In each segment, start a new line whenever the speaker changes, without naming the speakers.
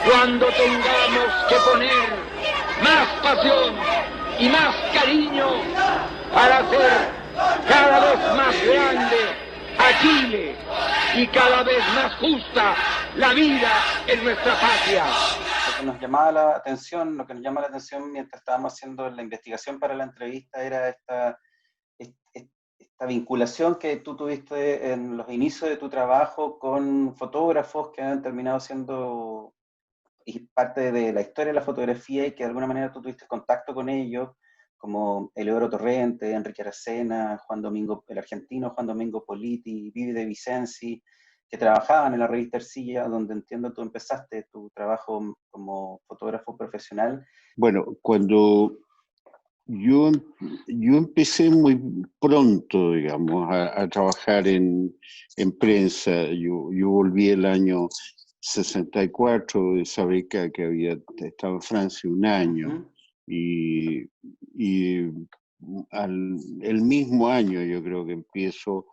Cuando tengamos que poner más pasión y más cariño para hacer cada vez más grande a Chile y cada vez más justa la vida en nuestra patria.
Lo que nos llamaba la atención, lo que nos llama la atención mientras estábamos haciendo la investigación para la entrevista era esta vinculación que tú tuviste en los inicios de tu trabajo con fotógrafos que han terminado siendo parte de la historia de la fotografía y que de alguna manera tú tuviste contacto con ellos, como Eleodoro Torrente, Enrique Aracena, Juan Domingo, el argentino Juan Domingo Politi, Vivi de Vicenzi, que trabajaban en la revista Ercilla, donde entiendo tú empezaste tu trabajo como fotógrafo profesional.
Bueno, cuando yo empecé muy pronto, digamos, a trabajar en prensa. Yo volví el año 64 de esa beca que había estado en Francia un año. Y el mismo año yo creo que empiezo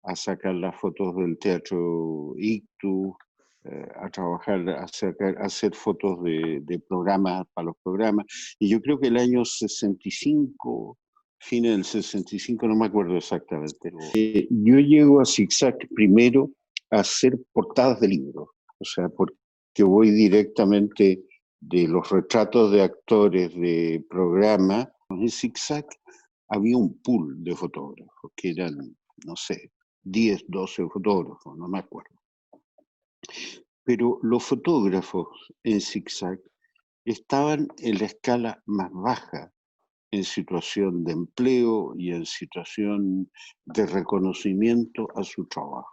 a sacar las fotos del Teatro Ictus, a trabajar, a hacer fotos de programas, para los programas. Y yo creo que el año 65, fines del 65, no me acuerdo exactamente. Yo llego a Zigzag primero a hacer portadas de libros, o sea, porque voy directamente de los retratos de actores de programa. En Zigzag había un pool de fotógrafos, que eran, no sé, 10, 12 fotógrafos, no me acuerdo. Pero los fotógrafos en Zigzag estaban en la escala más baja, en situación de empleo y en situación de reconocimiento a su trabajo.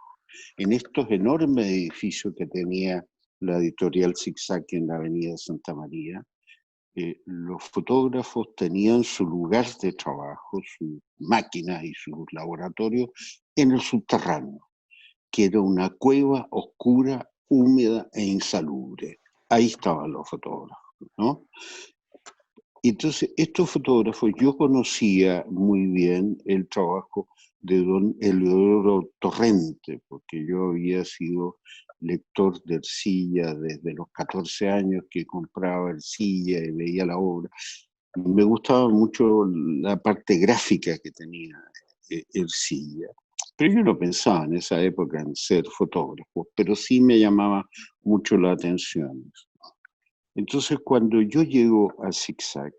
En estos enormes edificios que tenía la editorial Zigzag en la avenida Santa María, los fotógrafos tenían su lugar de trabajo, sus máquinas y sus laboratorios en el subterráneo, que era una cueva oscura, húmeda e insalubre. Ahí estaban los fotógrafos, ¿no? Entonces, estos fotógrafos, yo conocía muy bien el trabajo de don Eleodoro Torrente, porque yo había sido lector de Ercilla desde los 14 años, que compraba Ercilla y veía la obra. Me gustaba mucho la parte gráfica que tenía Ercilla. Pero yo no pensaba en esa época en ser fotógrafo, pero sí me llamaba mucho la atención. Entonces, cuando yo llego a Zigzag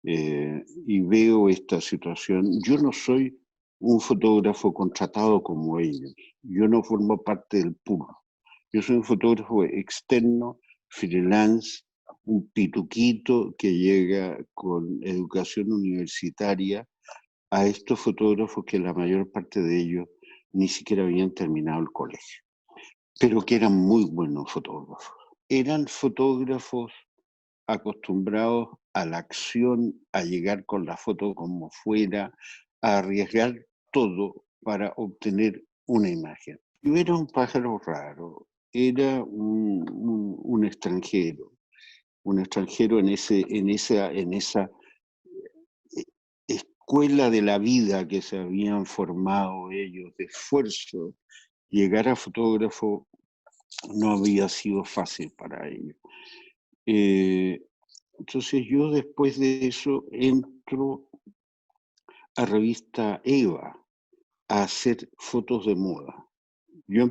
y veo esta situación, yo no soy un fotógrafo contratado como ellos. Yo no formo parte del pool. Yo soy un fotógrafo externo, freelance, un pituquito que llega con educación universitaria a estos fotógrafos que la mayor parte de ellos ni siquiera habían terminado el colegio, pero que eran muy buenos fotógrafos. Eran fotógrafos acostumbrados a la acción, a llegar con la foto como fuera, a arriesgar todo para obtener una imagen. Yo era un pájaro raro, era un extranjero en esa escuela de la vida que se habían formado ellos, de esfuerzo. Llegar a fotógrafo no había sido fácil para ellos. Entonces yo después de eso entro a revista Eva a hacer fotos de moda. Yo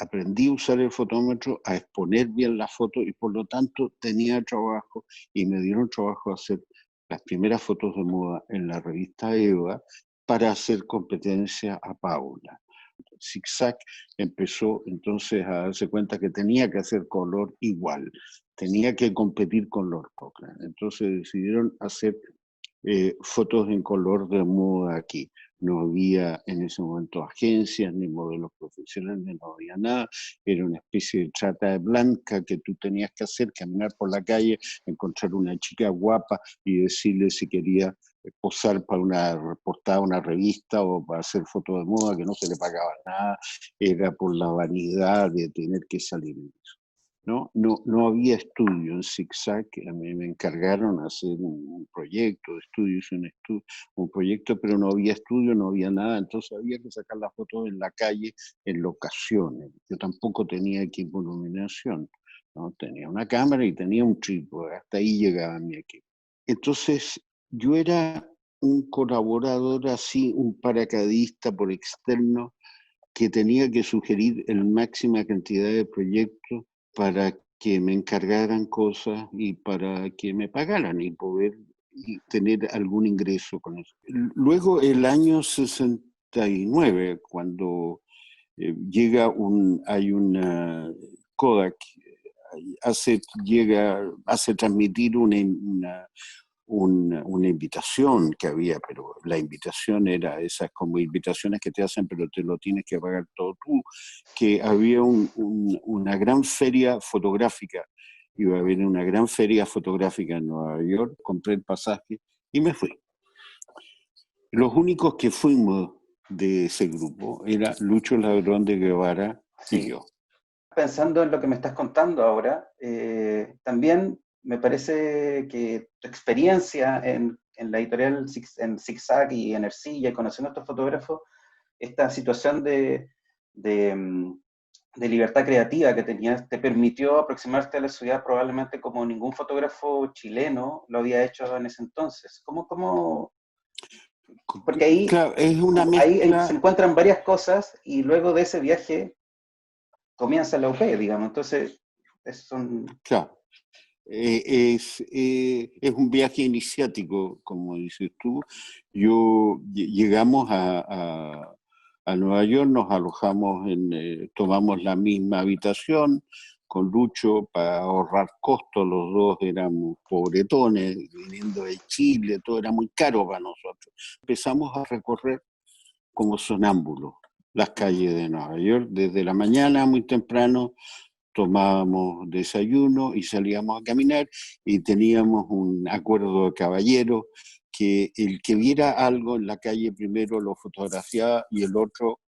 aprendí a usar el fotómetro, a exponer bien la foto y por lo tanto tenía trabajo y me dieron trabajo a hacer las primeras fotos de moda en la revista Eva para hacer competencia a Paula. Zigzag empezó entonces a darse cuenta que tenía que hacer color igual, tenía que competir con Lord Cochrane. Entonces decidieron hacer fotos en color de moda aquí. No había en ese momento agencias, ni modelos profesionales, no había nada. Era una especie de trata de blanca que tú tenías que hacer, caminar por la calle, encontrar una chica guapa y decirle si quería posar para una portada, una revista o para hacer fotos de moda, que no se le pagaba nada, era por la vanidad de tener que salir en eso. No había estudio en Zigzag, a mí me encargaron hacer un proyecto de estudios, un proyecto, pero no había estudio, no había nada, entonces había que sacar las fotos en la calle, en locaciones. Yo tampoco tenía equipo de iluminación. ¿no? Tenía una cámara y tenía un trípode, hasta ahí llegaba mi equipo. Entonces, yo era un colaborador así, un paracaidista por externo, que tenía que sugerir la máxima cantidad de proyectos para que me encargaran cosas y para que me pagaran y poder tener algún ingreso con eso. Luego, el año 69, cuando hay una Kodak, hace transmitir una invitación que había, pero la invitación era esas como invitaciones que te hacen, pero te lo tienes que pagar todo tú, que había una gran feria fotográfica, iba a haber una gran feria fotográfica en Nueva York, compré el pasaje y me fui. Los únicos que fuimos de ese grupo era Lucho Ladrón de Guevara y yo.
Pensando en lo que me estás contando ahora, también me parece que tu experiencia en la editorial en Zigzag y en Ercilla, conociendo a estos fotógrafos, esta situación de libertad creativa que tenías, te permitió aproximarte a la ciudad probablemente como ningún fotógrafo chileno lo había hecho en ese entonces. Porque ahí,
claro, es una
ahí
mezcla.
se encuentran varias cosas y luego de ese viaje comienza la UP, digamos. Entonces,
Claro, es un viaje iniciático, como dices tú. Llegamos a Nueva York, nos alojamos, tomamos la misma habitación con Lucho para ahorrar costos. Los dos éramos pobretones, viniendo de Chile, todo era muy caro para nosotros. Empezamos a recorrer como sonámbulos las calles de Nueva York, desde la mañana muy temprano. Tomábamos desayuno y salíamos a caminar y teníamos un acuerdo de caballero que el que viera algo en la calle primero lo fotografiaba y el otro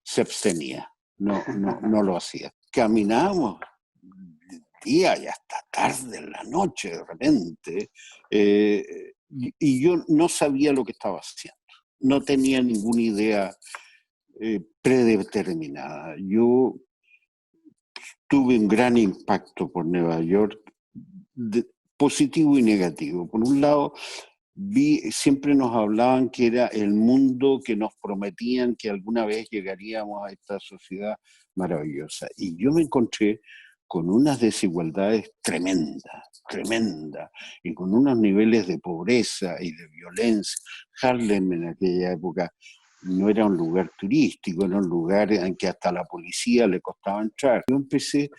se abstenía, no lo hacía. Caminábamos día y hasta tarde en la noche de repente y yo no sabía lo que estaba haciendo, no tenía ninguna idea predeterminada. Yo tuve un gran impacto por Nueva York, positivo y negativo. Por un lado, siempre nos hablaban que era el mundo que nos prometían que alguna vez llegaríamos a esta sociedad maravillosa. Y yo me encontré con unas desigualdades tremendas, y con unos niveles de pobreza y de violencia. Harlem en aquella época no era un lugar turístico, era un lugar en que hasta a la policía le costaba entrar. Yo empecé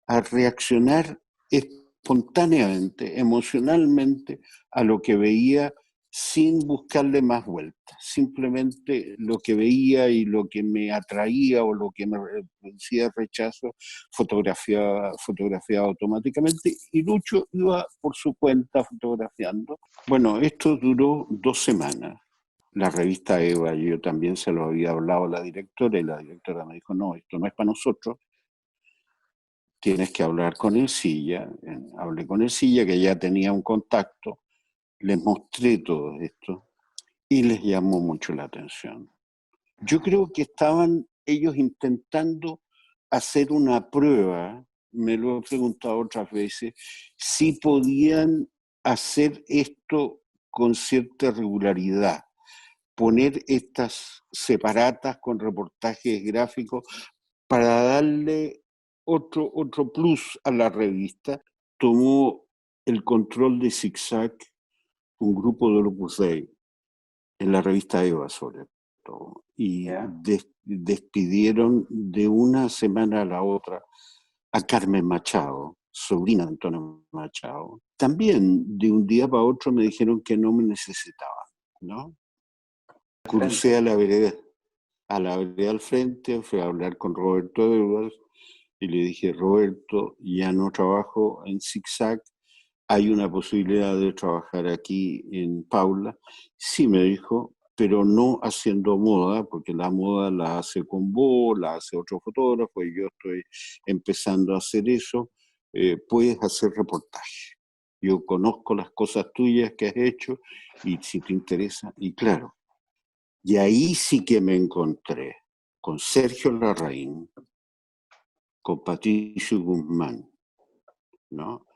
a reaccionar espontáneamente, emocionalmente, a lo que veía sin buscarle más vueltas. Simplemente lo que veía y lo que me atraía o lo que me producía rechazo, fotografiaba automáticamente, y Lucho iba por su cuenta fotografiando. Bueno, esto duró 2 semanas. La revista Eva, yo también se lo había hablado a la directora y la directora me dijo, no, esto no es para nosotros, tienes que hablar con Ercilla. Hablé con Ercilla, que ya tenía un contacto, les mostré todo esto y les llamó mucho la atención. Yo creo que estaban ellos intentando hacer una prueba, me lo he preguntado otras veces, si podían hacer esto con cierta regularidad, poner estas separatas con reportajes gráficos para darle otro plus a la revista. Tomó el control de Zigzag un grupo de Opus Dei en la revista Eva, sobre todo, y despidieron de una semana a la otra a Carmen Machado, sobrina de Antonio Machado. También de un día para otro me dijeron que no me necesitaban, ¿no? Crucé a la vereda al frente, fui a hablar con Roberto Edwards y le dije, Roberto, ya no trabajo en Zigzag, ¿hay una posibilidad de trabajar aquí en Paula? Sí, me dijo, pero no haciendo moda, porque la moda la hace con vos, la hace otro fotógrafo, y yo estoy empezando a hacer eso. Puedes hacer reportaje. Yo conozco las cosas tuyas que has hecho, y si te interesa, y claro. Y ahí sí que me encontré con Sergio Larraín, con Patricio Guzmán, ¿no?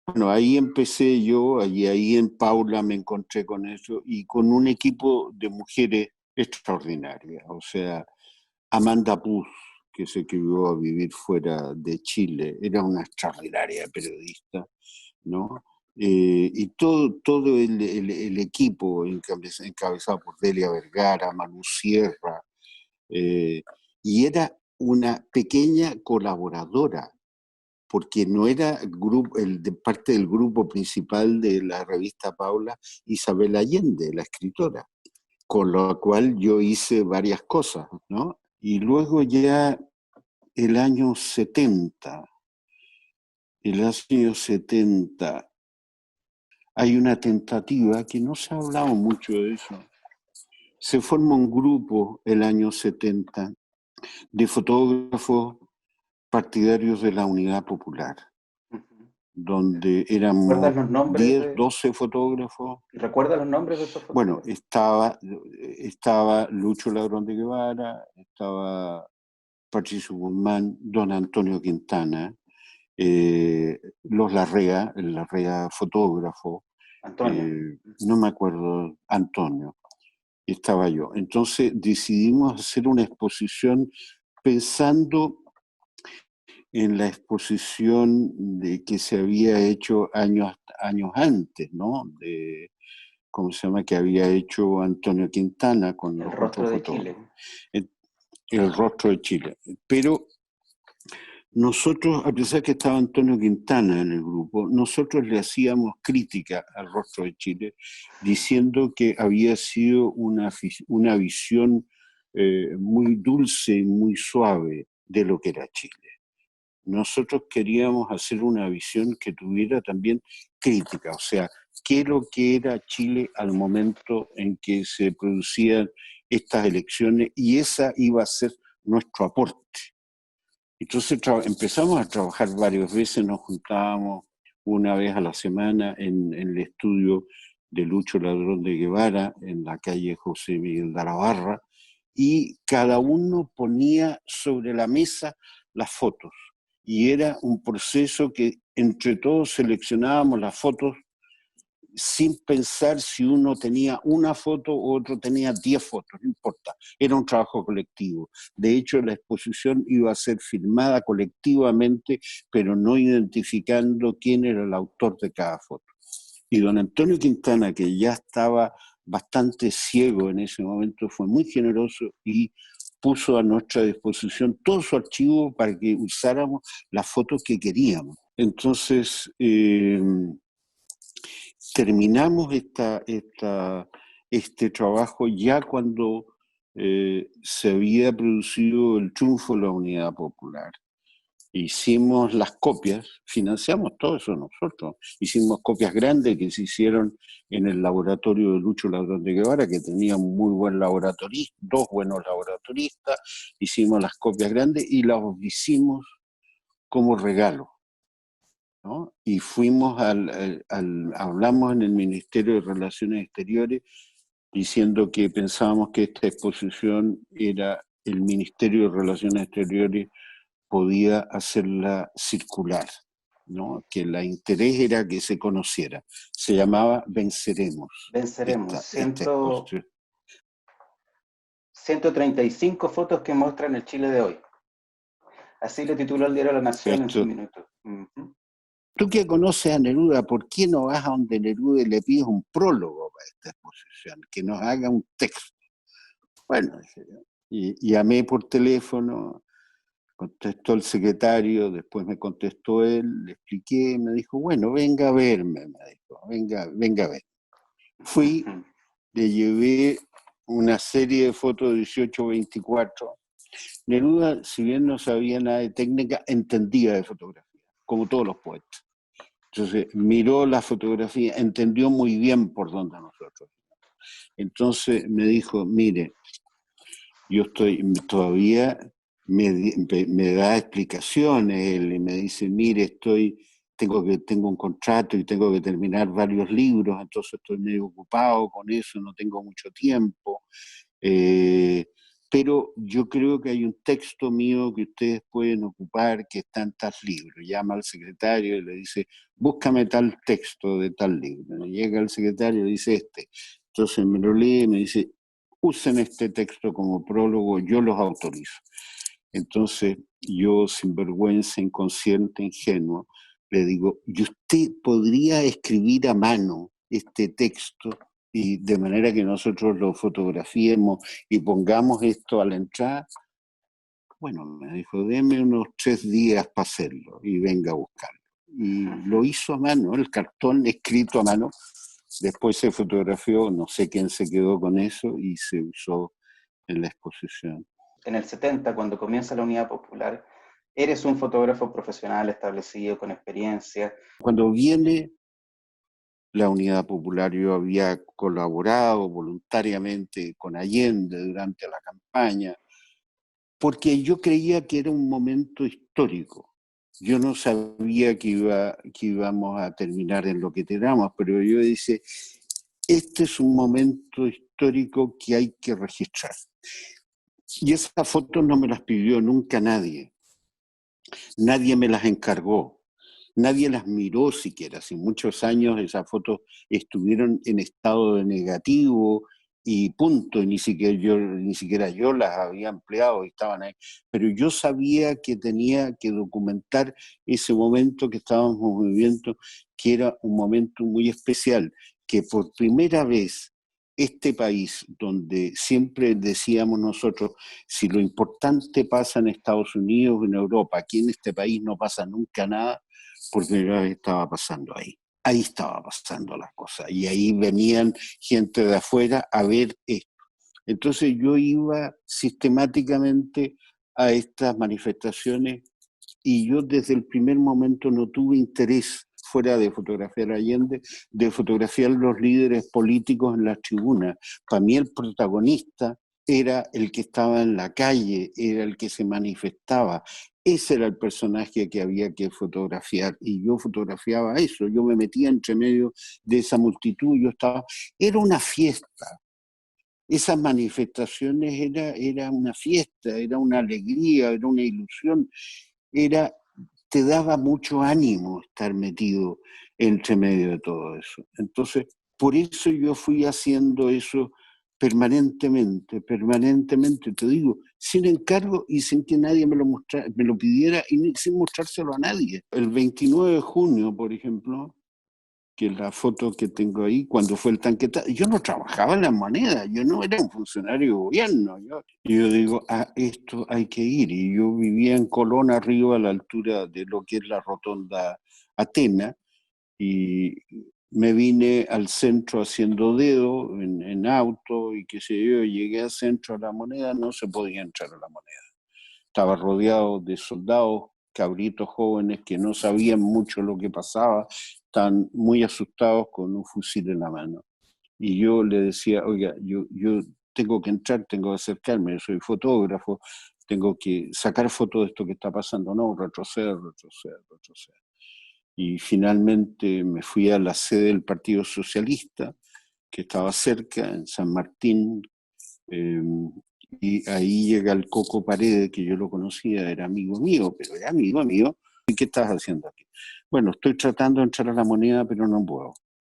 Bueno, ahí empecé yo, ahí en Paula me encontré con eso y con un equipo de mujeres extraordinarias. O sea, Amanda Puz, que se quedó a vivir fuera de Chile, era una extraordinaria periodista, ¿no? Y todo el equipo encabezado por Delia Vergara, Manu Sierra, y era una pequeña colaboradora, porque no era parte del grupo principal de la revista Paula, Isabel Allende, la escritora, con lo cual yo hice varias cosas, ¿no? Y luego ya el año 70, hay una tentativa, que no se ha hablado mucho de eso. Se forma un grupo el año 70 de fotógrafos partidarios de la Unidad Popular, donde
¿Recuerdas
éramos
los nombres
10, 12 fotógrafos.
¿Recuerdas los nombres de esos
Bueno,
fotógrafos?
estaba Lucho Ladrón de Guevara, estaba Patricio Guzmán, don Antonio Quintana, los Larrea, el Larrea fotógrafo,
Antonio.
no me acuerdo, Antonio, estaba yo. Entonces decidimos hacer una exposición pensando en la exposición que se había hecho años antes, ¿no? ¿Cómo se llama? Que había hecho Antonio Quintana con
El
los
rostro
otros
de
fotógrafos.
Chile.
El rostro de Chile. Pero nosotros, a pesar que estaba Antonio Quintana en el grupo, nosotros le hacíamos crítica al rostro de Chile, diciendo que había sido una visión muy dulce y muy suave de lo que era Chile. Nosotros queríamos hacer una visión que tuviera también crítica, o sea, qué es lo que era Chile al momento en que se producían estas elecciones, y esa iba a ser nuestro aporte. Entonces empezamos a trabajar varias veces, nos juntábamos una vez a la semana en el estudio de Lucho Ladrón de Guevara, en la calle José Miguel de la Barra, y cada uno ponía sobre la mesa las fotos. Y era un proceso que entre todos seleccionábamos las fotos sin pensar si uno tenía una foto o otro tenía 10 fotos, no importa, era un trabajo colectivo. De hecho, la exposición iba a ser filmada colectivamente, pero no identificando quién era el autor de cada foto. Y don Antonio Quintana, que ya estaba bastante ciego en ese momento, fue muy generoso y puso a nuestra disposición todo su archivo para que usáramos las fotos que queríamos. Entonces, terminamos este trabajo ya cuando se había producido el triunfo de la Unidad Popular. Hicimos las copias, financiamos todo eso nosotros. Hicimos copias grandes que se hicieron en el laboratorio de Lucho Ladrón de Guevara, que tenía un muy buen laboratorista, 2 buenos laboratoristas. Hicimos las copias grandes y las hicimos como regalo, ¿no? Y fuimos hablamos en el Ministerio de Relaciones Exteriores diciendo que pensábamos que esta exposición era el Ministerio de Relaciones Exteriores podía hacerla circular, ¿no? Que el interés era que se conociera. Se llamaba Venceremos.
Venceremos.
Esta exposición.
135 fotos que muestran el Chile de hoy. Así le tituló el diario La Nación en sus minutos.
Tú que conoces a Neruda, ¿por qué no vas a donde Neruda y le pides un prólogo para esta exposición? Que nos haga un texto. Bueno, y llamé por teléfono, contestó el secretario, después me contestó él, le expliqué, me dijo, bueno, venga a verme, me dijo, venga a ver. Fui, le llevé una serie de fotos de 18-24. Neruda, si bien no sabía nada de técnica, entendía de fotografía, como todos los poetas. Entonces miró la fotografía, entendió muy bien por dónde nosotros. Entonces me dijo, mire, yo estoy todavía, me da explicaciones, él y me dice, mire, tengo un contrato y tengo que terminar varios libros, entonces estoy medio ocupado con eso, no tengo mucho tiempo, pero yo creo que hay un texto mío que ustedes pueden ocupar que está en tal libro. Llama al secretario y le dice, búscame tal texto de tal libro. Y llega el secretario y dice este. Entonces me lo lee y me dice, usen este texto como prólogo, yo los autorizo. Entonces yo, sin vergüenza, inconsciente, ingenuo, le digo, ¿y usted podría escribir a mano este texto y de manera que nosotros lo fotografiemos y pongamos esto a la entrada? Bueno, me dijo, deme unos 3 días para hacerlo y venga a buscarlo. Y lo hizo a mano, el cartón escrito a mano. Después se fotografió, no sé quién se quedó con eso y se usó en la exposición.
En el 70, cuando comienza la Unidad Popular, eres un fotógrafo profesional establecido, con experiencia.
Cuando viene la Unidad Popular, yo había colaborado voluntariamente con Allende durante la campaña, porque yo creía que era un momento histórico. Yo no sabía que íbamos a terminar en lo que teníamos, pero yo decía, este es un momento histórico que hay que registrar. Y esas fotos no me las pidió nunca nadie. Nadie me las encargó. Nadie las miró siquiera. Hace muchos años esas fotos estuvieron en estado de negativo y punto. Y ni siquiera yo las había empleado y estaban ahí. Pero yo sabía que tenía que documentar ese momento que estábamos viviendo, que era un momento muy especial, que por primera vez este país, donde siempre decíamos nosotros, si lo importante pasa en Estados Unidos o en Europa, aquí en este país no pasa nunca nada, por primera vez estaba pasando ahí. Ahí estaba pasando las cosas. Y ahí venían gente de afuera a ver esto. Entonces yo iba sistemáticamente a estas manifestaciones y yo desde el primer momento no tuve interés, fuera de fotografiar a Allende, de fotografiar los líderes políticos en las tribunas. Para mí el protagonista era el que estaba en la calle, era el que se manifestaba. Ese era el personaje que había que fotografiar y yo fotografiaba eso, yo me metía entre medio de esa multitud, era una fiesta. Esas manifestaciones era una fiesta, era una alegría, era una ilusión, te daba mucho ánimo estar metido entre medio de todo eso. Entonces, por eso yo fui haciendo eso permanentemente, te digo, sin encargo y sin que nadie me lo pidiera y sin mostrárselo a nadie. El 29 de junio, por ejemplo, que la foto que tengo ahí, cuando fue el tanquetazo, yo no trabajaba en la moneda, yo no era un funcionario de gobierno. Yo digo, a esto hay que ir. Y yo vivía en Colón, arriba a la altura de lo que es la rotonda Atena, y me vine al centro haciendo dedo en auto y qué sé yo, llegué al centro a la moneda, no se podía entrar a la moneda. Estaba rodeado de soldados, cabritos jóvenes que no sabían mucho lo que pasaba, estaban muy asustados con un fusil en la mano. Y yo le decía, oiga, yo tengo que entrar, tengo que acercarme, yo soy fotógrafo, tengo que sacar fotos de esto que está pasando, no, retroceder. Y finalmente me fui a la sede del Partido Socialista, que estaba cerca, en San Martín, y ahí llega el Coco Paredes, que yo lo conocía, era amigo mío, pero era amigo mío. ¿Y qué estás haciendo aquí? Bueno, estoy tratando de entrar a la moneda, pero no puedo.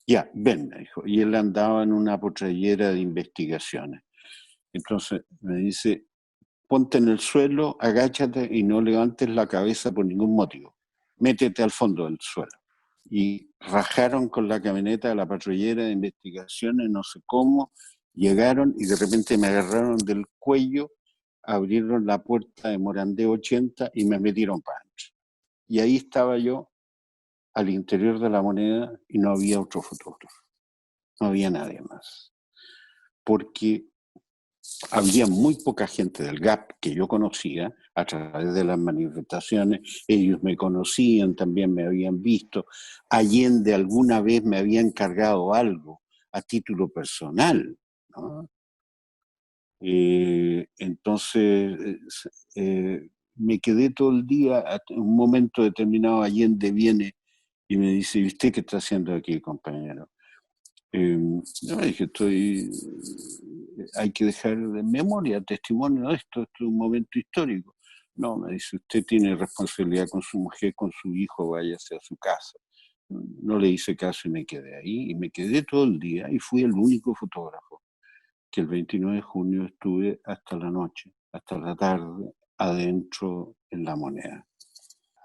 Ya, ven, me dijo. Y él andaba en una potrillera de investigaciones. Entonces me dice, ponte en el suelo, agáchate y no levantes la cabeza por ningún motivo. Métete al fondo del suelo. Y rajaron con la camioneta de la patrullera de investigaciones, no sé cómo, llegaron y de repente me agarraron del cuello, abrieron la puerta de Morandé 80 y me metieron para adentro. Y ahí estaba yo, al interior de la moneda, y no había otro fotógrafo, no había nadie más. Porque había muy poca gente del GAP que yo conocía a través de las manifestaciones, ellos me conocían, también me habían visto, Allende alguna vez me había encargado algo a título personal, ¿no? Entonces me quedé todo el día, en un momento determinado Allende viene y me dice, ¿y usted qué está haciendo aquí, compañero? No, dije, hay que dejar en memoria, testimonio de esto es un momento histórico. No, me dice, usted tiene responsabilidad con su mujer, con su hijo, váyase a su casa. No le hice caso y me quedé ahí, y me quedé todo el día, y fui el único fotógrafo que el 29 de junio estuve hasta la noche, hasta la tarde, adentro en La Moneda.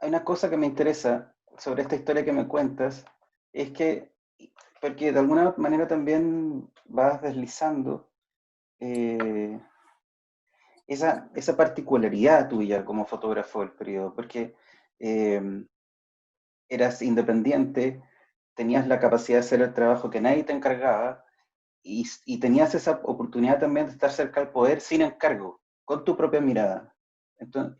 Hay una cosa que me interesa sobre esta historia que me cuentas, es que, porque de alguna manera también vas deslizando esa particularidad tuya como fotógrafo del periodo, porque eras independiente, tenías la capacidad de hacer el trabajo que nadie te encargaba y tenías esa oportunidad también de estar cerca al poder sin encargo, con tu propia mirada. Entonces,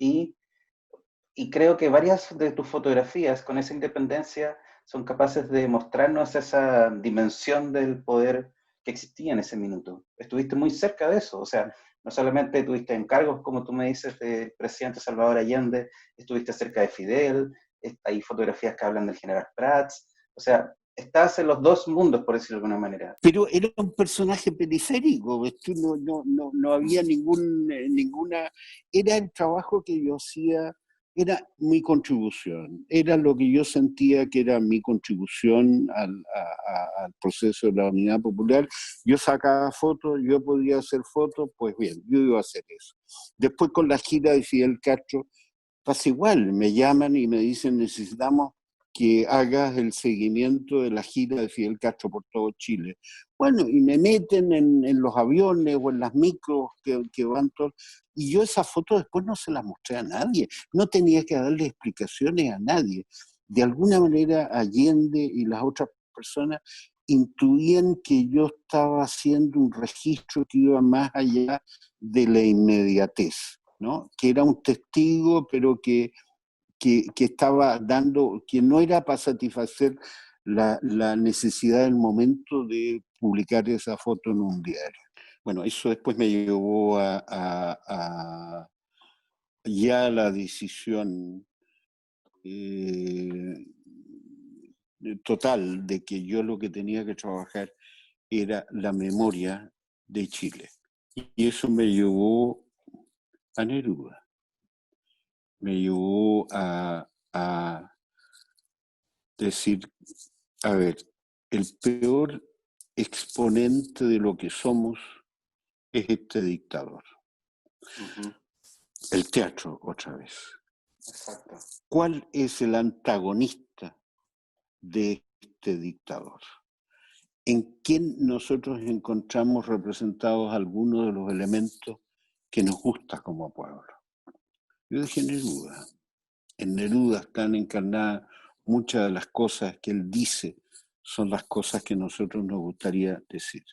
y creo que varias de tus fotografías con esa independencia son capaces de mostrarnos esa dimensión del poder que existía en ese minuto. Estuviste muy cerca de eso, o sea, no solamente tuviste encargos, como tú me dices, del presidente Salvador Allende, estuviste cerca de Fidel, hay fotografías que hablan del general Prats, o sea, estás en los dos mundos, por decirlo de alguna manera.
Pero era un personaje periférico, esto no había ninguna... Era el trabajo que yo hacía, era mi contribución, era lo que yo sentía que era mi contribución al proceso de la Unidad Popular. Yo sacaba fotos, yo podía hacer fotos, pues bien, yo iba a hacer eso. Después con la gira de Fidel Castro pasa igual, me llaman y me dicen necesitamos que hagas el seguimiento de la gira de Fidel Castro por todo Chile. Bueno, y me meten en los aviones o en las micros que van todos, y yo esa foto después no se la mostré a nadie, no tenía que darle explicaciones a nadie. De alguna manera Allende y las otras personas intuían que yo estaba haciendo un registro que iba más allá de la inmediatez, ¿no? Que era un testigo, pero que estaba dando, que no era para satisfacer la necesidad del momento de publicar esa foto en un diario. Bueno, eso después me llevó ya a la decisión total de que yo lo que tenía que trabajar era la memoria de Chile. Y eso me llevó a Neruda. Me llevó a decir, a ver, el peor exponente de lo que somos es este dictador. El teatro, otra vez.
Exacto.
¿Cuál es el antagonista de este dictador? ¿En quién nosotros encontramos representados algunos de los elementos que nos gustan como pueblo? Yo dije Neruda. En Neruda están encarnadas muchas de las cosas que él dice, son las cosas que nosotros nos gustaría decir.